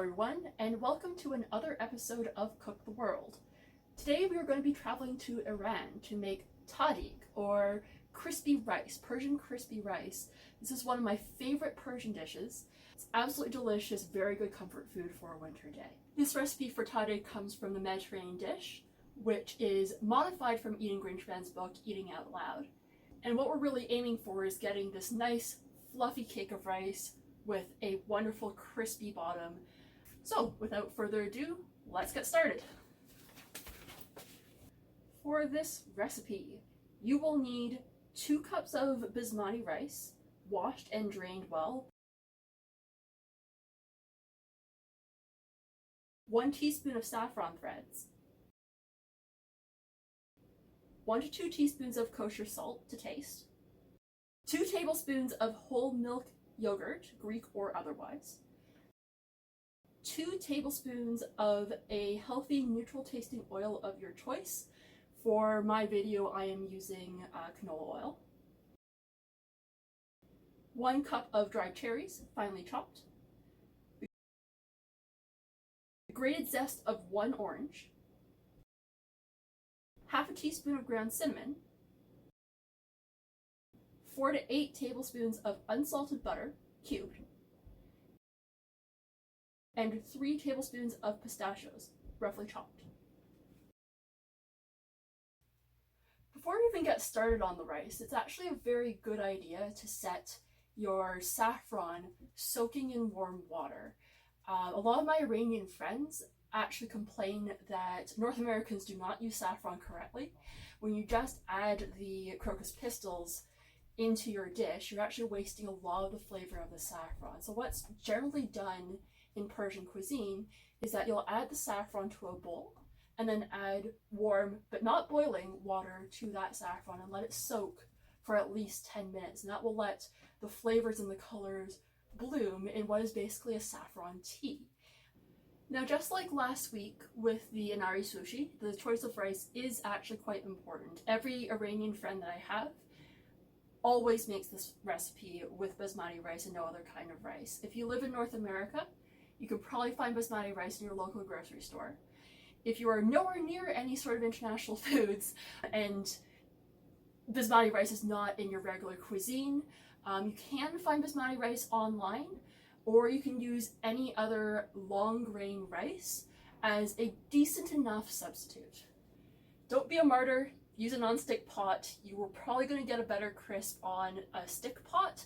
everyone, and welcome to another episode of Cook the World. Today we are going to be traveling to Iran to make tahdig, or crispy rice, Persian crispy rice. This is one of my favorite Persian dishes. It's absolutely delicious, very good comfort food for a winter day. This recipe for tahdig comes from the Mediterranean dish, which is modified from Eating Grinchman's book, Eating Out Loud. And what we're really aiming for is getting this nice fluffy cake of rice with a wonderful crispy bottom. So without further ado, let's get started. For this recipe, you will need 2 cups of basmati rice, washed and drained well, 1 teaspoon of saffron threads, 1 to 2 teaspoons of kosher salt to taste, 2 tablespoons of whole milk yogurt, Greek or otherwise, 2 tablespoons of a healthy neutral tasting oil of your choice. For my video I am using canola oil, 1 cup of dried cherries, finely chopped, the grated zest of 1 orange, half a teaspoon of ground cinnamon, 4 to 8 tablespoons of unsalted butter, cubed, and 3 tablespoons of pistachios, roughly chopped. Before we even get started on the rice, it's actually a very good idea to set your saffron soaking in warm water. A lot of my Iranian friends actually complain that North Americans do not use saffron correctly. When you just add the crocus pistils into your dish, you're actually wasting a lot of the flavor of the saffron. So what's generally done in Persian cuisine is that you'll add the saffron to a bowl and then add warm but not boiling water to that saffron and let it soak for at least 10 minutes, and that will let the flavors and the colors bloom in what is basically a saffron tea. Now, just like last week with the inari sushi, the choice of rice is actually quite important. Every Iranian friend that I have always makes this recipe with basmati rice and no other kind of rice. If you live in North America, you can probably find basmati rice in your local grocery store. If you are nowhere near any sort of international foods and basmati rice is not in your regular cuisine, you can find basmati rice online, or you can use any other long grain rice as a decent enough substitute. Don't be a martyr. Use a non-stick pot. You are probably going to get a better crisp on a stick pot,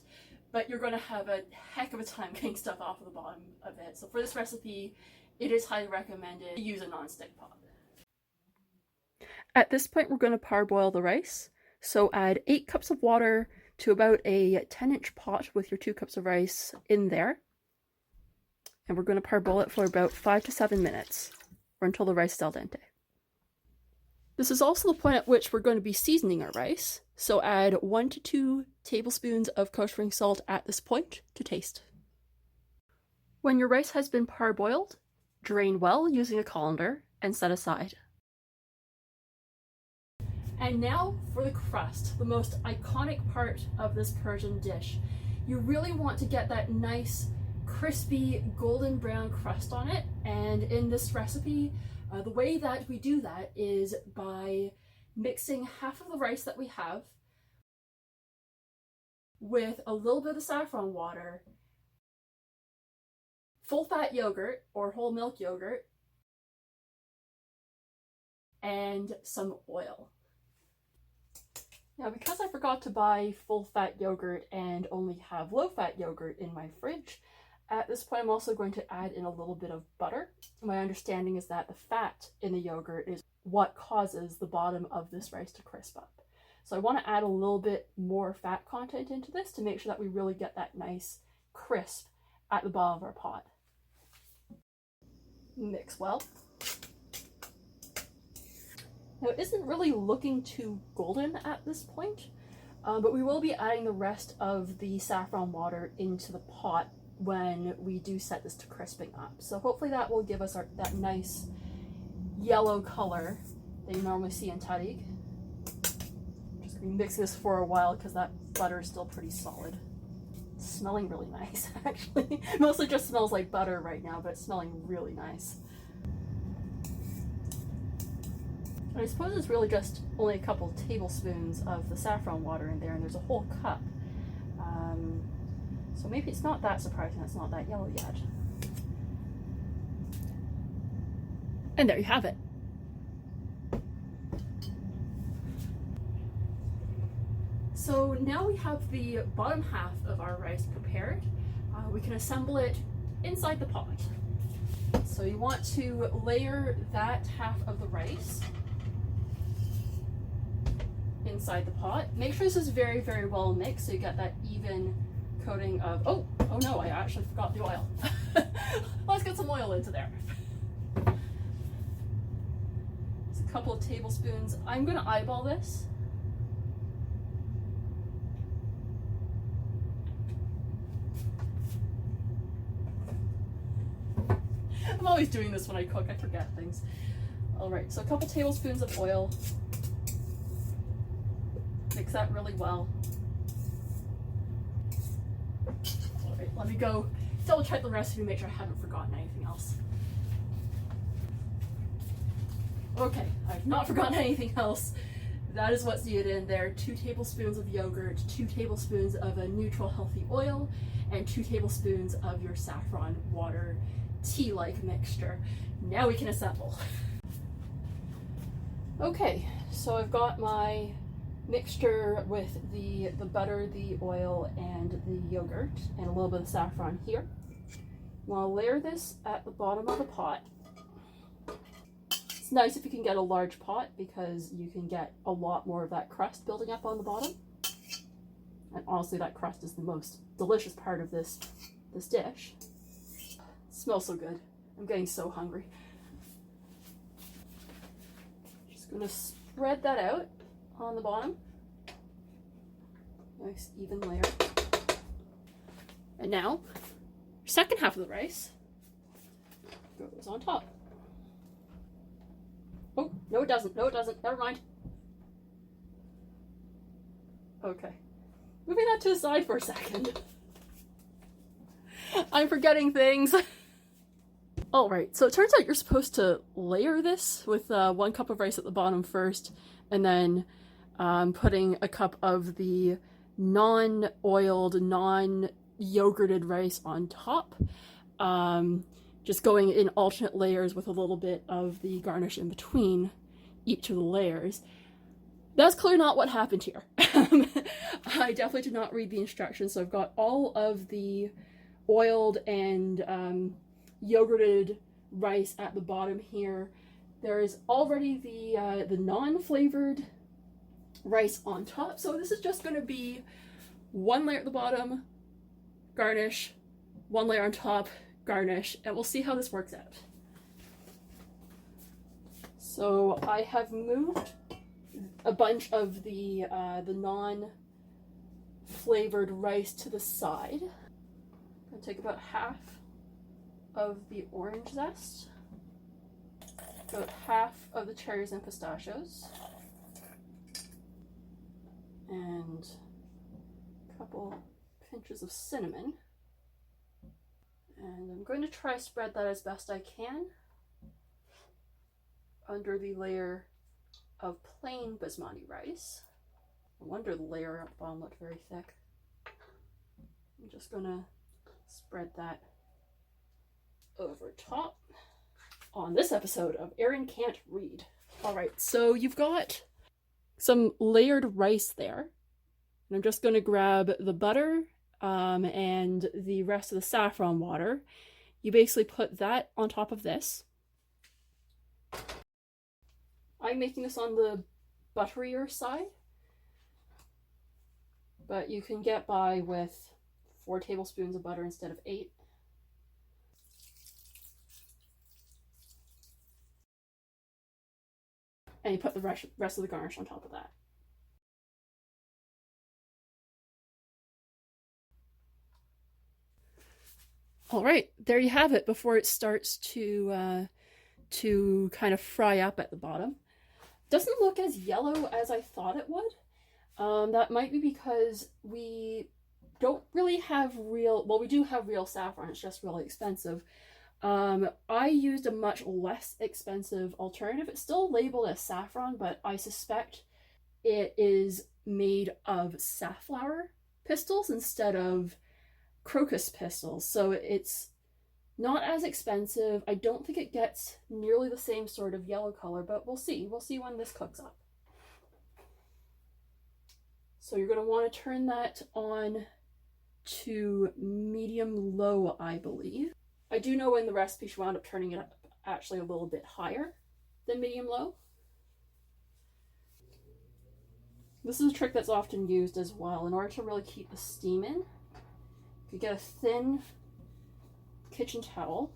but you're going to have a heck of a time getting stuff off of the bottom of it. So for this recipe, it is highly recommended to use a non-stick pot. At this point, we're going to parboil the rice. So add 8 cups of water to about a 10-inch pot with your 2 cups of rice in there. And we're going to parboil it for about 5 to 7 minutes, or until the rice is al dente. This is also the point at which we're going to be seasoning our rice, so add 1 to 2 tablespoons of kosher salt at this point to taste. When your rice has been parboiled, drain well using a colander and set aside. And now for the crust, the most iconic part of this Persian dish. You really want to get that nice, crispy, golden brown crust on it, and in this recipe, the way that we do that is by mixing half of the rice that we have with a little bit of saffron water, full fat yogurt or whole milk yogurt, and some oil. Now, because I forgot to buy full fat yogurt and only have low fat yogurt in my fridge, at this point I'm also going to add in a little bit of butter. My understanding is that the fat in the yogurt is what causes the bottom of this rice to crisp up. So I want to add a little bit more fat content into this to make sure that we really get that nice crisp at the bottom of our pot. Mix well. Now, it isn't really looking too golden at this point, but we will be adding the rest of the saffron water into the pot when we do set this to crisping up. So hopefully that will give us that nice yellow color that you normally see in tahdig. Just going to mix this for a while because that butter is still pretty solid. It's smelling really nice, actually. Mostly just smells like butter right now, but it's smelling really nice. I suppose it's really just only a couple tablespoons of the saffron water in there, and there's a whole cup. So maybe it's not that surprising it's not that yellow yet. And there you have it. So now we have the bottom half of our rice prepared. We can assemble it inside the pot. So you want to layer that half of the rice inside the pot. Make sure this is very, very well mixed so you get that even coating of, oh no, I actually forgot the oil. Let's get some oil into there. It's a couple of tablespoons. I'm gonna eyeball this. I'm always doing this when I cook, I forget things. All right, so a couple tablespoons of oil. Mix that really well. All right, let me go double check the recipe, make sure I haven't forgotten anything else. Okay, I've not forgotten anything else. That is what's needed in there. 2 tablespoons of yogurt, 2 tablespoons of a neutral healthy oil, and 2 tablespoons of your saffron water tea-like mixture. Now we can assemble. Okay, so I've got my mixture with the butter, the oil, and the yogurt, and a little bit of saffron here. I'll layer this at the bottom of the pot. It's nice if you can get a large pot because you can get a lot more of that crust building up on the bottom. And honestly, that crust is the most delicious part of this dish. It smells so good. I'm getting so hungry. Just gonna spread that out on the bottom. Nice even layer. And now, second half of the rice goes on top. Oh, no it doesn't, no it doesn't, never mind. Okay, moving that to the side for a second. I'm forgetting things. All right, so it turns out you're supposed to layer this with 1 cup of rice at the bottom first, and then putting a cup of the non-oiled, non-yogurted rice on top. Just going in alternate layers with a little bit of the garnish in between each of the layers. That's clearly not what happened here. I definitely did not read the instructions, so I've got all of the oiled and yogurted rice at the bottom here. There is already the non-flavored rice on top, so this is just going to be 1 layer at the bottom, garnish, 1 layer on top, garnish, and we'll see how this works out. So I have moved a bunch of the non-flavored rice to the side. I'm going to take about half of the orange zest, about half of the cherries and pistachios, and a couple pinches of cinnamon. And I'm going to try spread that as best I can under the layer of plain basmati rice. No wonder the layer at the bottom looked very thick. I'm just gonna spread that over top on this episode of Erin Can't Read. All right, so you've got some layered rice there. And I'm just gonna grab the butter and the rest of the saffron water. You basically put that on top of this. I'm making this on the butterier side, but you can get by with 4 tablespoons of butter instead of 8. And you put the rest of the garnish on top of that. All right, there you have it before it starts to kind of fry up at the bottom. Doesn't look as yellow as I thought it would. That might be because we don't really have real, well, we do have real saffron, it's just really expensive. I used a much less expensive alternative. It's still labeled as saffron, but I suspect it is made of safflower pistils instead of crocus pistils. So it's not as expensive. I don't think it gets nearly the same sort of yellow color, but we'll see. We'll see when this cooks up. So you're going to want to turn that on to medium low, I believe. I do know in the recipe she wound up turning it up actually a little bit higher than medium low. This is a trick that's often used as well in order to really keep the steam in. You get a thin kitchen towel,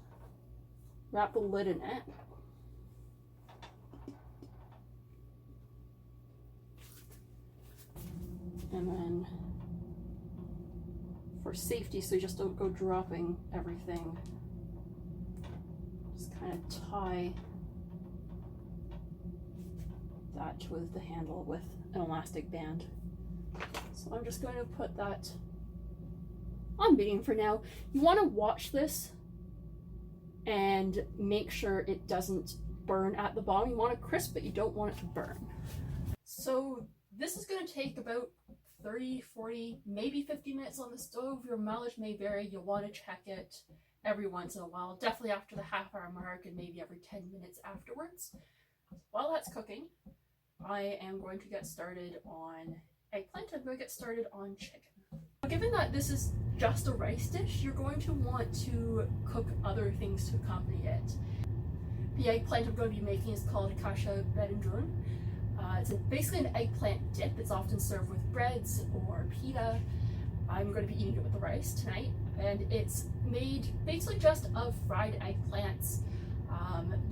wrap the lid in it, and then for safety, so you just don't go dropping everything, just kind of tie that with the handle with an elastic band. So I'm just going to put that on medium for now. You want to watch this and make sure it doesn't burn at the bottom. You want it crisp, but you don't want it to burn. So this is going to take about 30, 40, maybe 50 minutes on the stove. Your mileage may vary. You'll want to check it every once in a while, definitely after the half-hour mark and maybe every 10 minutes afterwards. While that's cooking, I am going to get started on eggplant. I'm going to get started on chicken. Given that this is just a rice dish, you're going to want to cook other things to accompany it. The eggplant I'm going to be making is called Kashke bademjan. It's basically an eggplant dip. It's often served with breads or pita. I'm going to be eating it with the rice tonight, and it's made basically just of fried eggplants,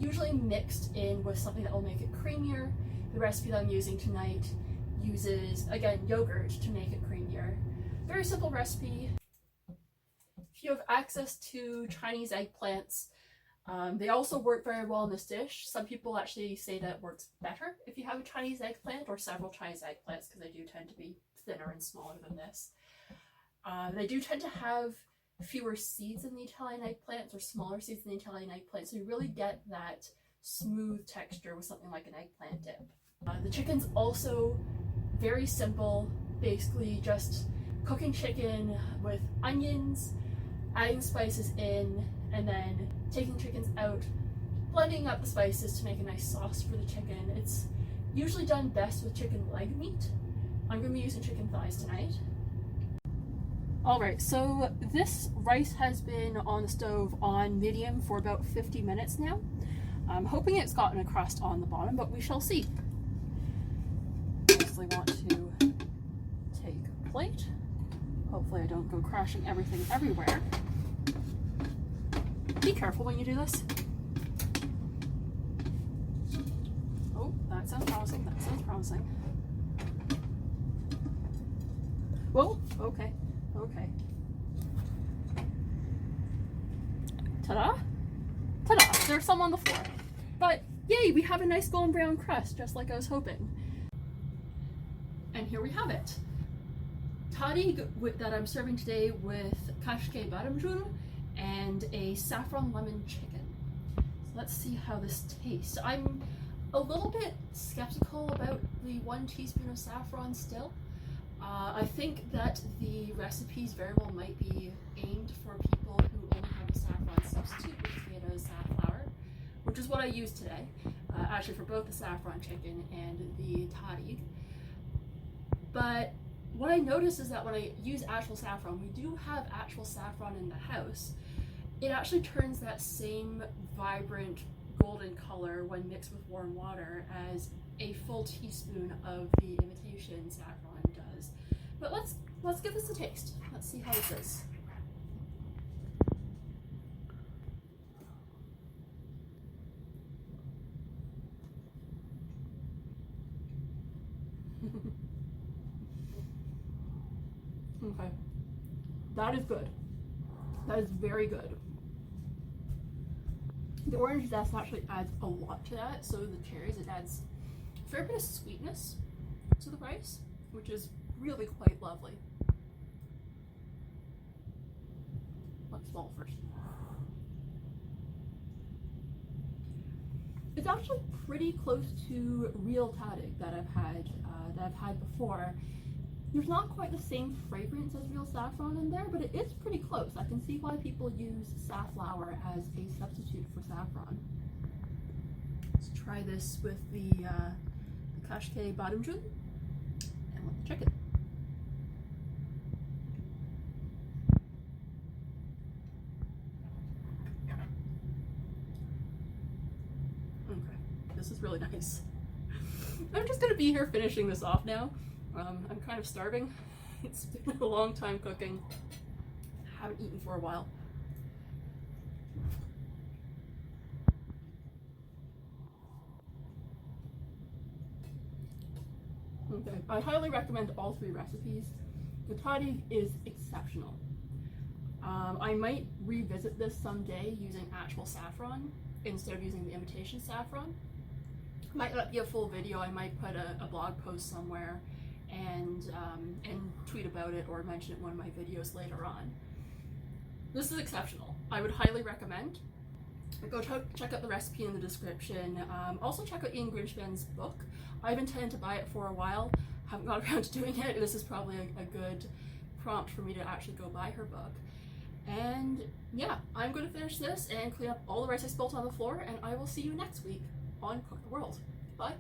usually mixed in with something that will make it creamier. The recipe that I'm using tonight uses, again, yogurt to make it creamier. Very simple recipe. If you have access to Chinese eggplants, they also work very well in this dish. Some people actually say that it works better if you have a Chinese eggplant or several Chinese eggplants, because they do tend to be thinner and smaller than this. They do tend to have fewer seeds in the Italian eggplants, or smaller seeds in the Italian eggplant, so you really get that smooth texture with something like an eggplant dip. The chicken's also very simple, basically just cooking chicken with onions, adding spices in, and then taking chickens out, blending up the spices to make a nice sauce for the chicken. It's usually done best with chicken leg meat. I'm going to be using chicken thighs tonight. Alright, so this rice has been on the stove on medium for about 50 minutes now. I'm hoping it's gotten a crust on the bottom, but we shall see. Mostly want to take a plate. Hopefully I don't go crashing everything everywhere. Be careful when you do this. Oh, that sounds promising. That sounds promising. Whoa, okay, okay. Ta-da! Ta-da! There's some on the floor. But yay, we have a nice golden brown crust, just like I was hoping. And here we have it. Tahdig that I'm serving today with Kashke bademjan and a saffron lemon chicken. So let's see how this tastes. I'm a little bit skeptical about the 1 teaspoon of saffron still. I think that the recipes very well might be aimed for people who only have a saffron substitute, which is made out of safflower, which is what I used today, actually for both the saffron chicken and the tahdig. But what I noticed is that when I use actual saffron, we do have actual saffron in the house. It actually turns that same vibrant golden color when mixed with warm water as a full teaspoon of the imitation saffron does. But let's give this a taste. Let's see how this is. Okay, that is good. That is very good. The orange zest actually adds a lot to that, so the cherries, it adds a fair bit of sweetness to the rice, which is really quite lovely. small first. It's actually pretty close to real Tahdig that I've had before. There's not quite the same fragrance as real saffron in there, but it is pretty close. I can see why people use safflower as a substitute for saffron. Let's try this with the Kashke bademjan, and let's check it. Okay, this is really nice. I'm just gonna be here finishing this off now. I'm kind of starving. It's been a long time cooking. I haven't eaten for a while. Okay, I highly recommend all 3 recipes. The Tahdig is exceptional. I might revisit this someday using actual saffron instead of using the imitation saffron. Might not be a full video. I might put a blog post somewhere and tweet about it or mention it in one of my videos later on. This is exceptional. I would highly recommend. Go check out the recipe in the description. Also check out Ian Grinchman's book. I've intended to buy it for a while. Haven't got around to doing it. This is probably a good prompt for me to actually go buy her book. And yeah, I'm going to finish this and clean up all the rice I spilt on the floor, and I will see you next week on Cook the World. Bye.